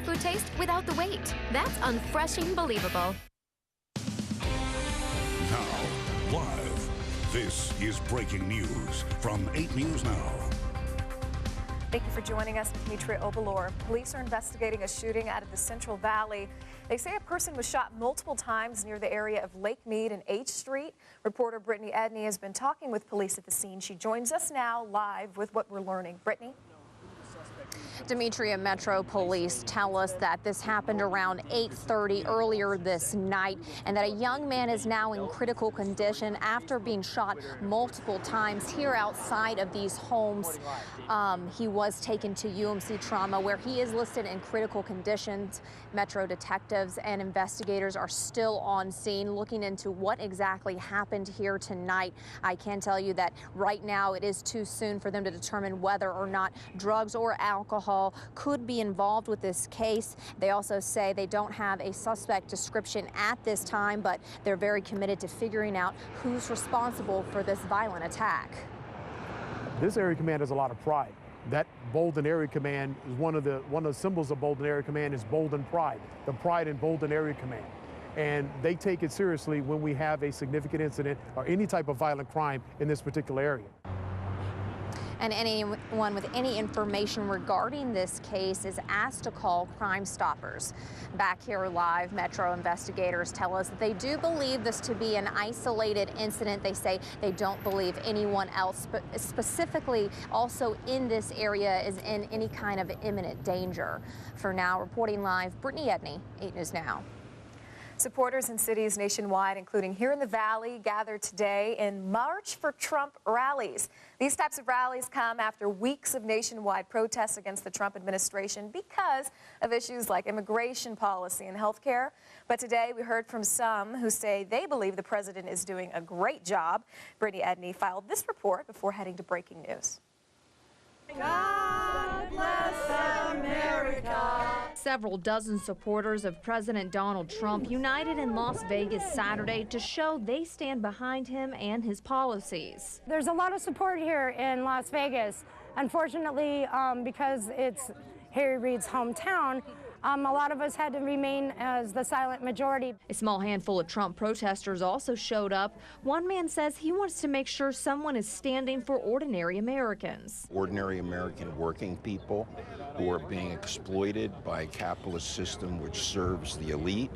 food taste without the wait. That's unfreshing believable. Now, live, this is breaking news from 8 News Now. Thank you for joining us. Demetria Obilor. Police are investigating a shooting out of the Central Valley. They say a person was shot multiple times near the area of Lake Mead and H Street. Reporter Brittany Edney has been talking with police at the scene. She joins us now live with what we're learning. Brittany? Demetria, Metro Police tell us that this happened around 8:30 earlier this night, and that a young man is now in critical condition after being shot multiple times here outside of these homes. He was taken to UMC Trauma, where he is listed in critical conditions. Metro detectives and investigators are still on scene looking into what exactly happened here tonight. I can tell you that right now it is too soon for them to determine whether or not drugs or alcohol could be involved with this case. They also say they don't have a suspect description at this time, but they're very committed to figuring out who's responsible for this violent attack. This area command has a lot of pride. That Bolden Area Command is one of the symbols of Bolden Area Command is Bolden Pride, the pride in Bolden Area Command. And they take it seriously when we have a significant incident or any type of violent crime in this particular area. And anyone with any information regarding this case is asked to call Crime Stoppers. Back here live, Metro investigators tell us that they do believe this to be an isolated incident. They say they don't believe anyone else, but specifically also in this area, is in any kind of imminent danger. For now, reporting live, Brittany Edney, 8 News Now. Supporters in cities nationwide, including here in the Valley, gathered today in March for Trump rallies. These types of rallies come after weeks of nationwide protests against the Trump administration because of issues like immigration policy and health care. But today we heard from some who say they believe the president is doing a great job. Brittany Edney filed this report before heading to breaking news. God bless America. Several dozen supporters of President Donald Trump united in Las Vegas Saturday to show they stand behind him and his policies. There's a lot of support here in Las Vegas. Unfortunately, because it's Harry Reid's hometown, a lot of us had to remain as the silent majority. A small handful of Trump protesters also showed up. One man says he wants to make sure someone is standing for ordinary Americans. Ordinary American working people who are being exploited by a capitalist system which serves the elite,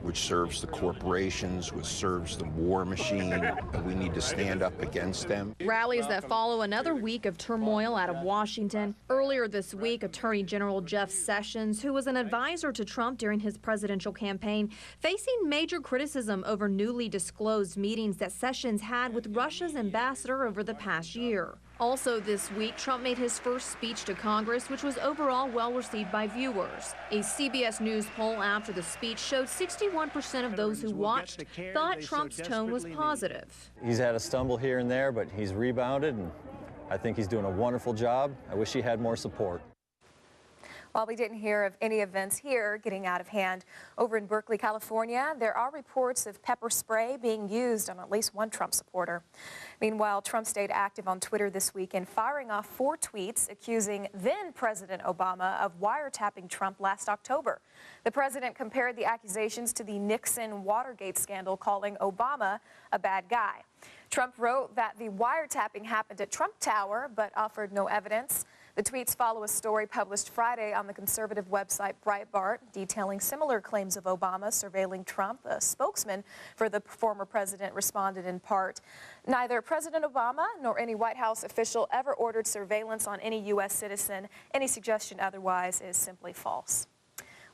which serves the corporations, which serves the war machine. We need to stand up against them. Rallies that follow another week of turmoil out of Washington. Earlier this week, Attorney General Jeff Sessions, who was an advisor to Trump during his presidential campaign, facing major criticism over newly disclosed meetings that Sessions had with Russia's ambassador over the past year. Also this week, Trump made his first speech to Congress, which was overall well received by viewers. A CBS News poll after the speech showed 61% of those who watched thought Trump's tone was positive. He's had a stumble here and there, but he's rebounded, and I think he's doing a wonderful job. I wish he had more support. While we didn't hear of any events here getting out of hand, over in Berkeley, California, there are reports of pepper spray being used on at least one Trump supporter. Meanwhile, Trump stayed active on Twitter this weekend, firing off 4 tweets accusing then-President Obama of wiretapping Trump last October. The president compared the accusations to the Nixon-Watergate scandal, calling Obama a bad guy. Trump wrote that the wiretapping happened at Trump Tower, but offered no evidence. The tweets follow a story published Friday on the conservative website Breitbart, detailing similar claims of Obama surveilling Trump. A spokesman for the former president responded in part, "Neither President Obama nor any White House official ever ordered surveillance on any U.S. citizen. Any suggestion otherwise is simply false."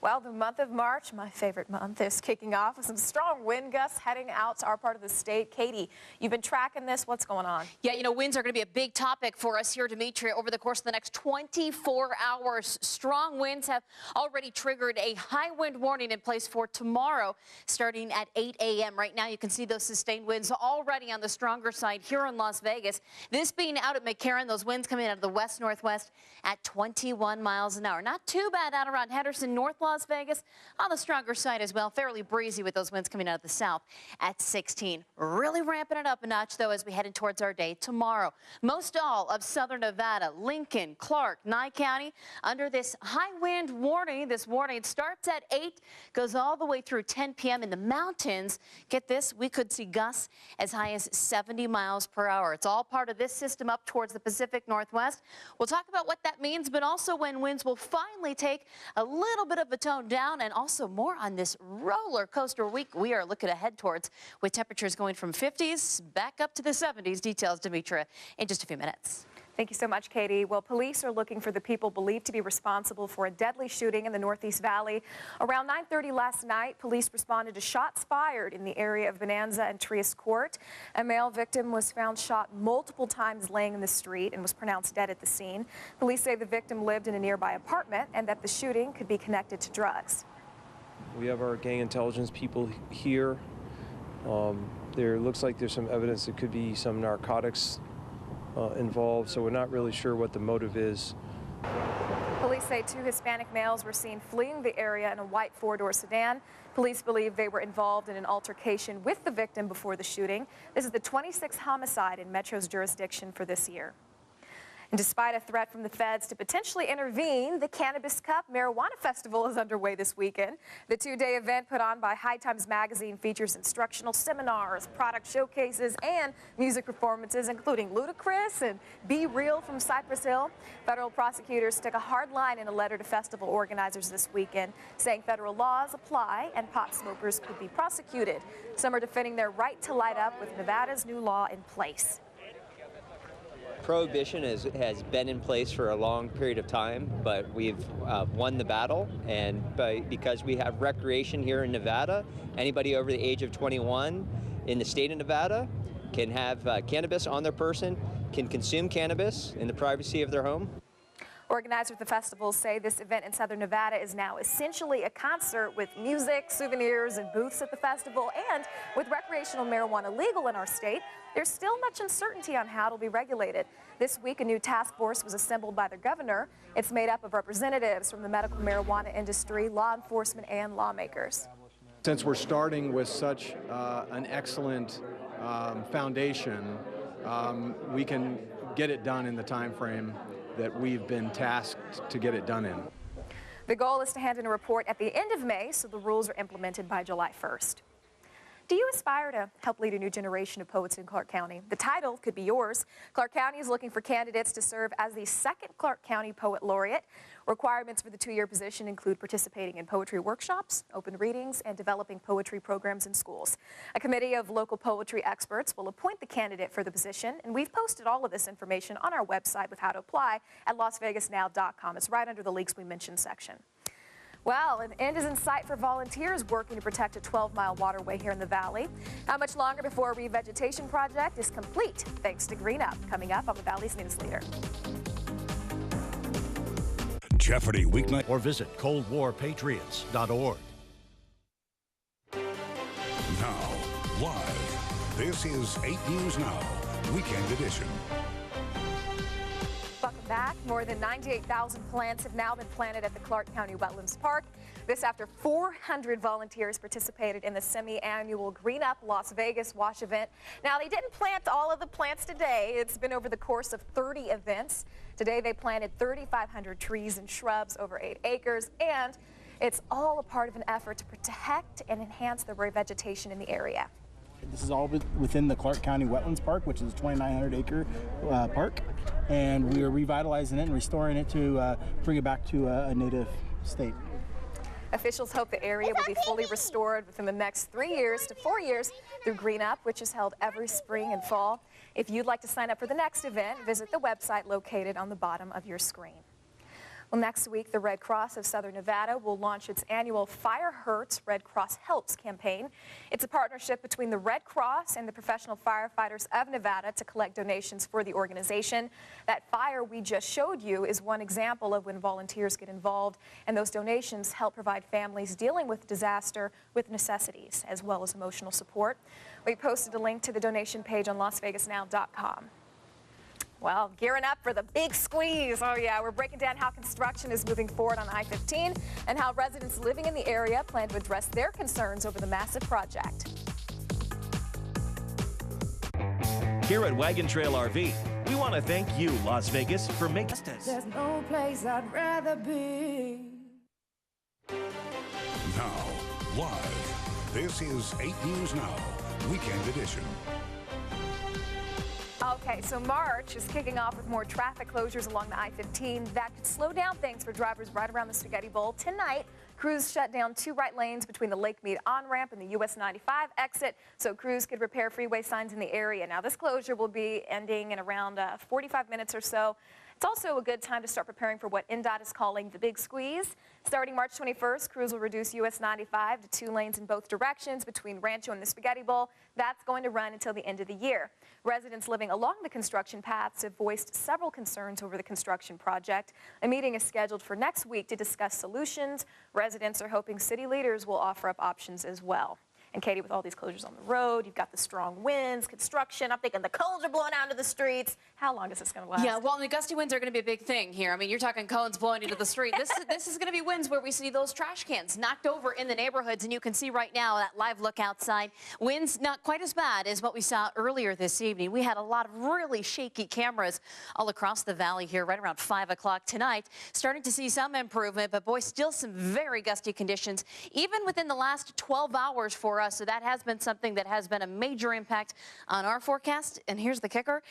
Well, the month of March, my favorite month, is kicking off with some strong wind gusts heading out to our part of the state. Katie, you've been tracking this. What's going on? Yeah, you know, winds are going to be a big topic for us here, Demetria, over the course of the next 24 hours. Strong winds have already triggered a high wind warning in place for tomorrow, starting at 8 a.m. Right now, you can see those sustained winds already on the stronger side here in Las Vegas. This being out at McCarran, those winds coming out of the west-northwest at 21 miles an hour. Not too bad out around Henderson, North Las Las Vegas. On the stronger side as well, fairly breezy with those winds coming out of the south at 16. Really ramping it up a notch, though, as we head in towards our day tomorrow. Most all of southern Nevada, Lincoln, Clark, Nye County under this high wind warning. This warning starts at 8, goes all the way through 10 p.m. in the mountains. Get this, we could see gusts as high as 70 miles per hour. It's all part of this system up towards the Pacific Northwest. We'll talk about what that means, but also when winds will finally take a little bit of a tone down, and also more on this roller coaster week we are looking ahead towards, with temperatures going from 50s back up to the 70s. Details, Demetria, in just a few minutes. Thank you so much, Katie. Well, police are looking for the people believed to be responsible for a deadly shooting in the Northeast Valley. Around 9:30 last night, police responded to shots fired in the area of Bonanza and Trias Court. A male victim was found shot multiple times laying in the street and was pronounced dead at the scene. Police say the victim lived in a nearby apartment and that the shooting could be connected to drugs. We have our gang intelligence people here. There looks like there's some evidence that could be some narcotics involved, so we're not really sure what the motive is. Police say 2 Hispanic males were seen fleeing the area in a white 4-door sedan. Police believe they were involved in an altercation with the victim before the shooting. This is the 26th homicide in Metro's jurisdiction for this year. And despite a threat from the feds to potentially intervene, the Cannabis Cup Marijuana Festival is underway this weekend. The 2-day event put on by High Times Magazine features instructional seminars, product showcases, and music performances, including Ludacris and Be Real from Cypress Hill. Federal prosecutors took a hard line in a letter to festival organizers this weekend, saying federal laws apply and pot smokers could be prosecuted. Some are defending their right to light up with Nevada's new law in place. Prohibition has been in place for a long period of time, but we've won the battle, and because we have recreation here in Nevada, anybody over the age of 21 in the state of Nevada can have cannabis on their person, can consume cannabis in the privacy of their home. Organizers of the festival say this event in Southern Nevada is now essentially a concert with music, souvenirs, and booths at the festival. And with recreational marijuana legal in our state, there's still much uncertainty on how it'll be regulated. This week, a new task force was assembled by the governor. It's made up of representatives from the medical marijuana industry, law enforcement, and lawmakers. Since we're starting with such an excellent foundation, we can get it done in the time frame that we've been tasked to get it done in. The goal is to hand in a report at the end of May, so the rules are implemented by July 1st. Do you aspire to help lead a new generation of poets in Clark County? The title could be yours. Clark County is looking for candidates to serve as the 2nd Clark County Poet Laureate. Requirements for the 2-year position include participating in poetry workshops, open readings, and developing poetry programs in schools. A committee of local poetry experts will appoint the candidate for the position, and we've posted all of this information on our website with how to apply at lasvegasnow.com. It's right under the Leaks We Mentioned section. Well, an end is in sight for volunteers working to protect a 12-mile waterway here in the valley. How much longer before a revegetation project is complete? Thanks to Green Up, coming up on the Valley's News Leader. Jeopardy weeknight. Or visit coldwarpatriots.org. Now, live, this is 8 News Now, Weekend Edition. Welcome back. More than 98,000 plants have now been planted at the Clark County Wetlands Park. This after 400 volunteers participated in the semi-annual Green Up Las Vegas Wash event. Now, they didn't plant all of the plants today. It's been over the course of 30 events. Today, they planted 3,500 trees and shrubs over 8 acres, and it's all a part of an effort to protect and enhance the revegetation in the area. This is all within the Clark County Wetlands Park, which is a 2,900-acre park, and we are revitalizing it and restoring it to bring it back to a native state. Officials hope the area will be fully restored within the next 3 years to 4 years through Green Up, which is held every spring and fall. If you'd like to sign up for the next event, visit the website located on the bottom of your screen. Well, next week, the Red Cross of Southern Nevada will launch its annual Fire Hurts, Red Cross Helps campaign. It's a partnership between the Red Cross and the Professional Firefighters of Nevada to collect donations for the organization. That fire we just showed you is one example of when volunteers get involved, and those donations help provide families dealing with disaster with necessities as well as emotional support. We posted a link to the donation page on lasvegasnow.com. Well, gearing up for the big squeeze. Oh, yeah, we're breaking down how construction is moving forward on I-15 and how residents living in the area plan to address their concerns over the massive project. Here at Wagon Trail RV, we want to thank you, Las Vegas, for making us. There's no place I'd rather be. Now, live, this is 8 News Now, Weekend Edition. Okay, so March is kicking off with more traffic closures along the I-15 that could slow down things for drivers right around the Spaghetti Bowl. Tonight, crews shut down 2 right lanes between the Lake Mead on-ramp and the US 95 exit, so crews could repair freeway signs in the area. Now, this closure will be ending in around 45 minutes or so. It's also a good time to start preparing for what NDOT is calling the big squeeze. Starting March 21st, crews will reduce US 95 to 2 lanes in both directions between Rancho and the Spaghetti Bowl. That's going to run until the end of the year. Residents living along the construction paths have voiced several concerns over the construction project. A meeting is scheduled for next week to discuss solutions. Residents are hoping city leaders will offer up options as well. And Katie, with all these closures on the road, you've got the strong winds, construction. I'm thinking the cones are blowing out into the streets. How long is this going to last? Yeah, well, the gusty winds are going to be a big thing here. I mean, you're talking cones blowing into the street. This is going to be winds where we see those trash cans knocked over in the neighborhoods. And you can see right now that live look outside. Winds not quite as bad as what we saw earlier this evening. We had a lot of really shaky cameras all across the valley here right around 5 o'clock tonight. Starting to see some improvement, but boy, still some very gusty conditions, even within the last 12 hours for us. So that has been something that has been a major impact on our forecast. And here's the kicker.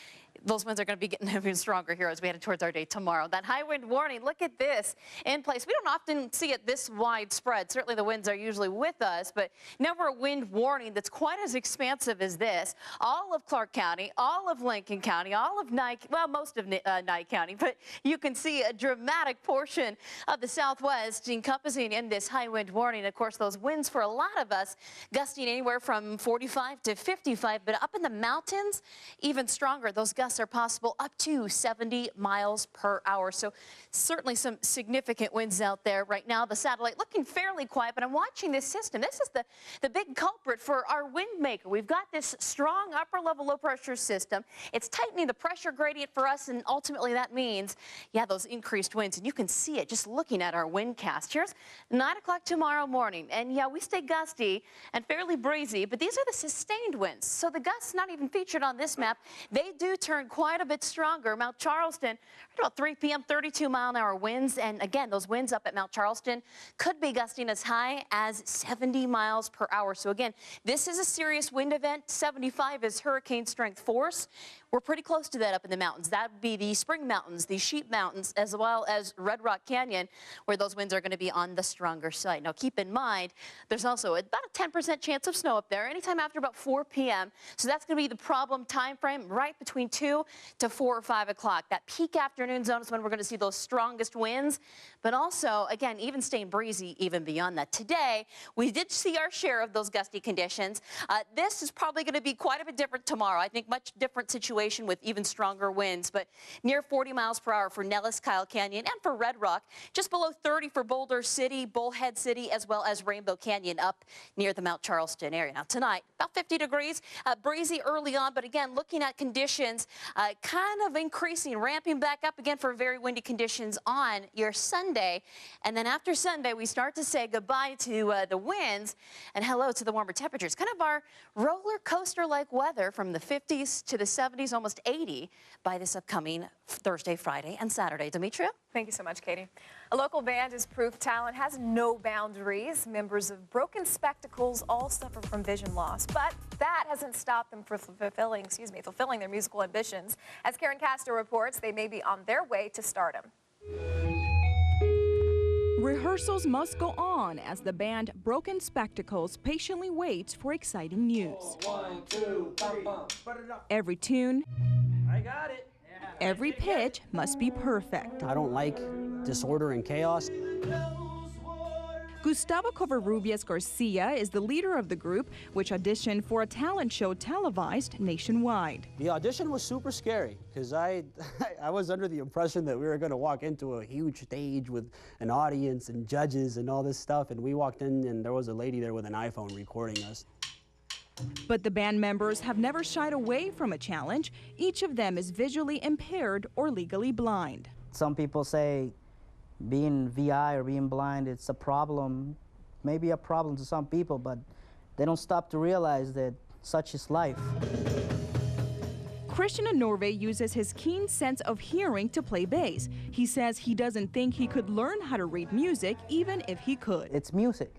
Those winds are going to be getting even stronger here as we head towards our day tomorrow. That high wind warning, look at this in place. We don't often see it this widespread. Certainly the winds are usually with us, but never a wind warning that's quite as expansive as this. All of Clark County, all of Lincoln County, all of Nye, well, most of Nye County, but you can see a dramatic portion of the Southwest encompassing in this high wind warning. Of course, those winds for a lot of us gusting anywhere from 45 to 55, but up in the mountains, even stronger. Those gusts are possible up to 70 miles per hour. So certainly some significant winds out there right now. The satellite looking fairly quiet, but I'm watching this system. This is the big culprit for our wind maker. We've got this strong upper level low pressure system. It's tightening the pressure gradient for us, and ultimately that means, yeah, those increased winds. And you can see it just looking at our wind cast. Here's 9 o'clock tomorrow morning. And yeah, we stay gusty and fairly breezy, but these are the sustained winds. So the gusts not even featured on this map. They do turn quite a bit stronger. Mount Charleston, right about 3 p.m., 32-mile-an-hour winds. And again, those winds up at Mount Charleston could be gusting as high as 70 miles per hour. So again, this is a serious wind event. 75 is hurricane strength force. We're pretty close to that up in the mountains. That would be the Spring Mountains, the Sheep Mountains, as well as Red Rock Canyon, where those winds are going to be on the stronger side. Now, keep in mind, there's also about a 10% chance of snow up there anytime after about 4 p.m. So that's going to be the problem time frame right between 2 to 4 or 5 o'clock. That peak afternoon zone is when we're going to see those strongest winds. But also, again, even staying breezy even beyond that. Today, we did see our share of those gusty conditions. This is probably going to be quite a bit different tomorrow. I think much different situation with even stronger winds, but near 40 miles per hour for Nellis, Kyle Canyon, and for Red Rock, just below 30 for Boulder City, Bullhead City, as well as Rainbow Canyon up near the Mount Charleston area. Now tonight, about 50 degrees, breezy early on, but again, looking at conditions kind of increasing, ramping back up again for very windy conditions on your Sunday. And then after Sunday, we start to say goodbye to the winds and hello to the warmer temperatures. Kind of our roller coaster-like weather from the 50s to the 70s, almost 80 by this upcoming Thursday, Friday, and Saturday. Demetria? Thank you so much, Katie. A local band is proof talent has no boundaries. Members of Broken Spectacles all suffer from vision loss, but that hasn't stopped them from fulfilling their musical ambitions. As Karen Castro reports, they may be on their way to stardom. Rehearsals must go on as the band Broken Spectacles patiently waits for exciting news. 1, 2, 3. Every tune, I got it. every pitch must be perfect. I don't like disorder and chaos. Gustavo Covarrubias Garcia is the leader of the group, which auditioned for a talent show televised nationwide. The audition was super scary because I was under the impression that we were going to walk into a huge stage with an audience and judges and all this stuff, and we walked in and there was a lady there with an iPhone recording us. But the band members have never shied away from a challenge. Each of them is visually impaired or legally blind. Some people say being VI or being blind, it's a problem, maybe a problem to some people, but they don't stop to realize that such is life. Christian Norve uses his keen sense of hearing to play bass. He says he doesn't think he could learn how to read music even if he could. It's music.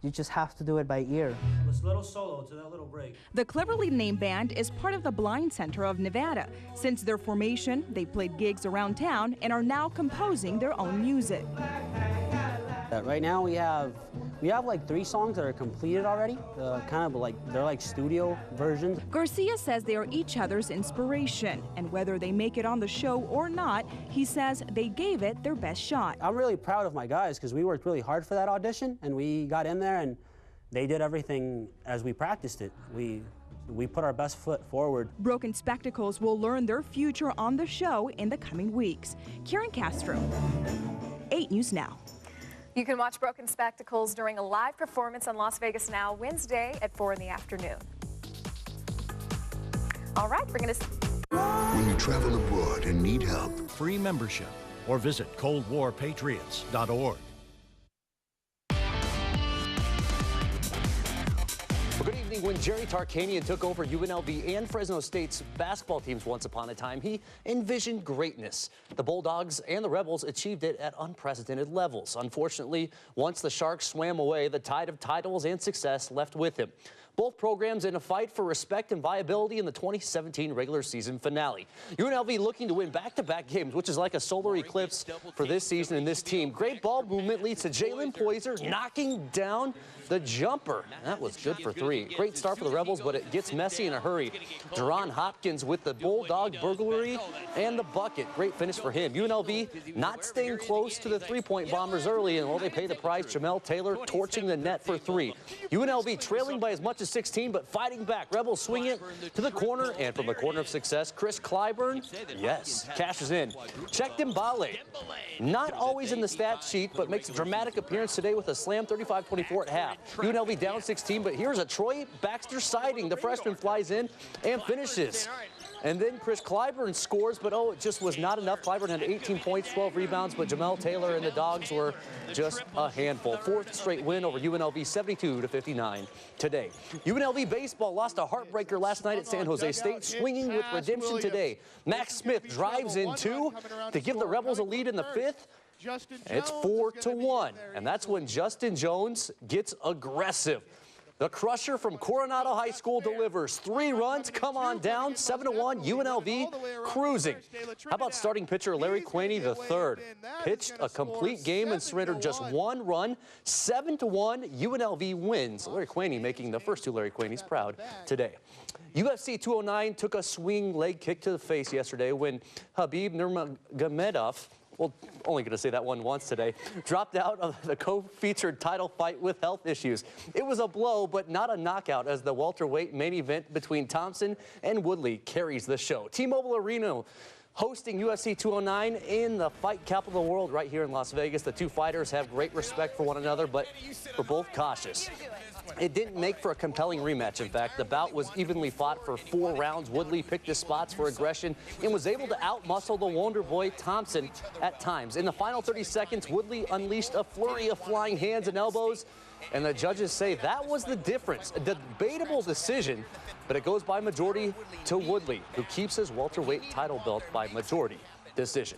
You just have to do it by ear. This little solo to that little break. The cleverly named band is part of the Blind Center of Nevada. Since their formation, they played gigs around town and are now composing their own music. Right now we have like 3 songs that are completed already, kind of like they're like studio versions. Garcia says they are each other's inspiration, and whether they make it on the show or not, he says they gave it their best shot. I'm really proud of my guys because we worked really hard for that audition, and we got in there and they did everything as we practiced it. We put our best foot forward. Broken Spectacles will learn their future on the show in the coming weeks. Karen Castro, 8 News Now. You can watch Broken Spectacles during a live performance on Las Vegas Now Wednesday at 4 in the afternoon. All right, we're going to... When you travel abroad and need help, Free membership or visit coldwarpatriots.org. Well, good evening. When Jerry Tarkanian took over UNLV and Fresno State's basketball teams once upon a time, he envisioned greatness. The Bulldogs and the Rebels achieved it at unprecedented levels. Unfortunately, once the Sharks swam away, the tide of titles and success left with him. Both programs in a fight for respect and viability in the 2017 regular season finale. UNLV looking to win back-to-back games, which is like a solar eclipse for this season and this team. Great ball movement leads to Jalen Poyser knocking down the jumper. That was good for 3. Great start for the Rebels, but it gets messy in a hurry. Deron Hopkins with the Bulldog burglary and the bucket. Great finish for him. UNLV not staying close to the three-point bombers early, and they pay the price. Jamel Taylor torching the net for 3. UNLV trailing by as much as 16, but fighting back. Rebels swing it to the corner, and from the corner of success, Chris Clyburn, yes, cashes in. Check Dembele, not always in the stat sheet, but makes a dramatic appearance today with a slam 35-24 at half. UNLV down 16, but here's a Troy Baxter sighting. The freshman flies in and finishes. And then Chris Clyburn scores, but it just was not enough. Clyburn had 18 points, 12 rebounds, but Jamel Taylor and the Dogs were just a handful. 4th straight win over UNLV, 72-59 today. UNLV baseball lost a heartbreaker last night at San Jose State, swinging with redemption today. Max Smith drives in 2 to give the Rebels a lead in the 5th. It's 4-1, and that's when Justin Jones gets aggressive. The Crusher from Coronado High School delivers 3 runs. Come on down, 7-1, UNLV cruising. How about starting pitcher Larry Quaney III? Pitched a complete game and surrendered just 1 run. 7-1, UNLV wins. Larry Quaney making the first 2 Larry Quaneys proud today. UFC 209 took a swinging leg kick to the face yesterday when Khabib Nurmagomedov, well, only going to say that one once today, dropped out of the co-featured title fight with health issues. It was a blow, but not a knockout, as the welterweight main event between Thompson and Woodley carries the show. T-Mobile Arena hosting UFC 209 in the fight capital of the world right here in Las Vegas. The 2 fighters have great respect for one another, but we're both cautious. It didn't make for a compelling rematch. In fact, the bout was evenly fought for 4 rounds. Woodley picked his spots for aggression and was able to outmuscle the Wonder Boy Thompson at times. In the final 30 seconds, Woodley unleashed a flurry of flying hands and elbows, and the judges say that was the difference. A debatable decision, but it goes by majority to Woodley, who keeps his welterweight title belt by majority decision.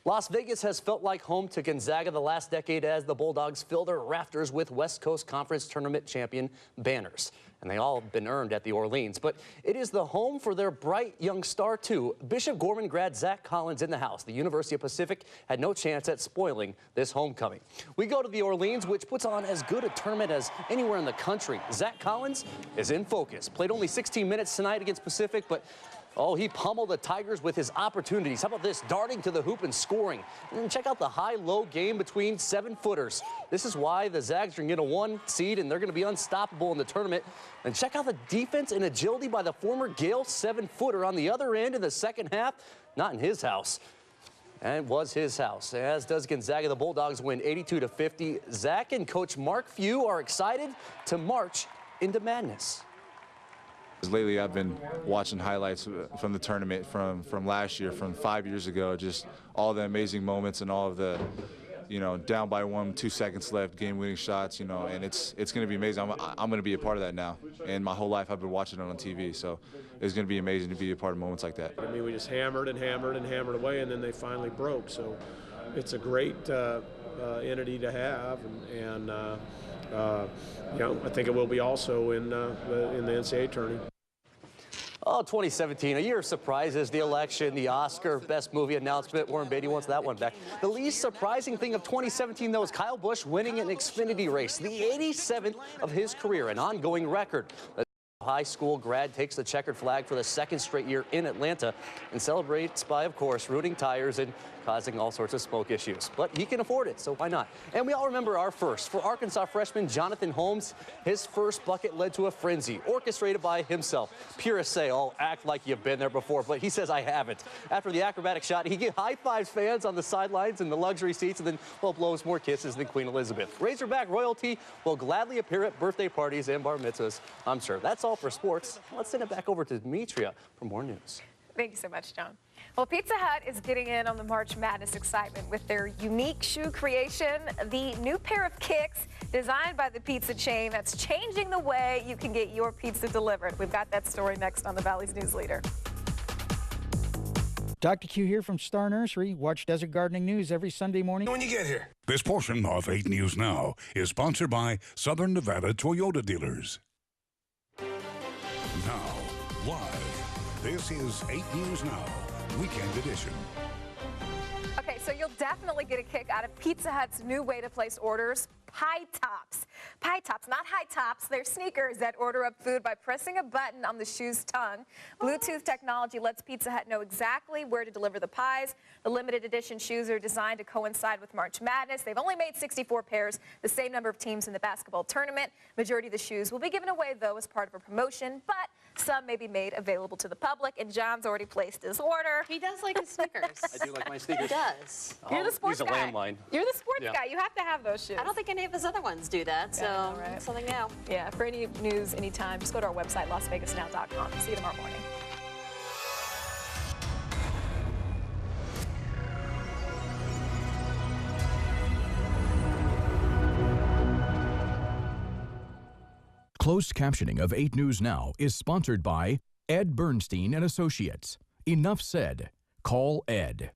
Las Vegas has felt like home to Gonzaga the last decade as the Bulldogs fill their rafters with West Coast Conference Tournament champion banners. And they all have been earned at the Orleans. But it is the home for their bright young star, too. Bishop Gorman grad Zach Collins in the house. The University of Pacific had no chance at spoiling this homecoming. We go to the Orleans, which puts on as good a tournament as anywhere in the country. Zach Collins is in focus. Played only 16 minutes tonight against Pacific, but he pummeled the Tigers with his opportunities. How about this? Darting to the hoop and scoring. And check out the high-low game between 7-footers. This is why the Zags are going to get a 1 seed, and they're going to be unstoppable in the tournament. And check out the defense and agility by the former Gale 7-footer on the other end in the second half. Not in his house. And it was his house, as does Gonzaga. The Bulldogs win 82-50. Zach and Coach Mark Few are excited to march into madness. Lately, I've been watching highlights from the tournament from last year, from 5 years ago, just all the amazing moments and all of the, down by 2 seconds left, game-winning shots, and it's going to be amazing. I'm going to be a part of that now. And my whole life I've been watching it on TV, so it's going to be amazing to be a part of moments like that. I mean, we just hammered and hammered and hammered away, and then they finally broke. So it's a great entity to have, and I think it will be also in the NCAA tourney. Oh, 2017, a year of surprises, the election, the Oscar Best Movie announcement. Warren Beatty wants that one back. The least surprising thing of 2017, though, is Kyle Busch winning an Xfinity race, the 87th of his career, an ongoing record. The high school grad takes the checkered flag for the second straight year in Atlanta and celebrates by, of course, ruining tires and causing all sorts of smoke issues. But he can afford it, so why not? And we all remember our first. For Arkansas freshman Jonathan Holmes, his first bucket led to a frenzy, orchestrated by himself. Purists say, oh, act like you've been there before, but he says, I haven't. After the acrobatic shot, he high-fives fans on the sidelines in the luxury seats and then, well, blows more kisses than Queen Elizabeth. Razorback royalty will gladly appear at birthday parties and bar mitzvahs, I'm sure. That's all for sports. Let's send it back over to Demetria for more news. Thank you so much, John. Well, Pizza Hut is getting in on the March Madness excitement with their unique shoe creation, the new pair of kicks designed by the pizza chain that's changing the way you can get your pizza delivered. We've got that story next on the Valley's News Leader. Dr. Q here from Star Nursery. Watch Desert Gardening News every Sunday morning when you get here. This portion of 8 News Now is sponsored by Southern Nevada Toyota Dealers. Now, live, this is 8 News Now, Weekend Edition. Okay, so you'll definitely get a kick out of Pizza Hut's new way to place orders, Pie Tops. Pie Tops, not high tops. They're sneakers that order up food by pressing a button on the shoe's tongue. Bluetooth technology lets Pizza Hut know exactly where to deliver the pies. The limited edition shoes are designed to coincide with March Madness. They've only made 64 pairs, the same number of teams in the basketball tournament. Majority of the shoes will be given away, though, as part of a promotion, but some may be made available to the public, and John's already placed his order. He does like his sneakers. I do like my sneakers. He does. You're the sports use a guy. landline. You're the sports guy. You have to have those shoes. I don't think any of his other ones do that, so right? something new. Yeah, for any news, anytime, just go to our website, lasvegasnow.com. See you tomorrow morning. Closed captioning of 8 News Now is sponsored by Ed Bernstein and Associates. Enough said. Call Ed.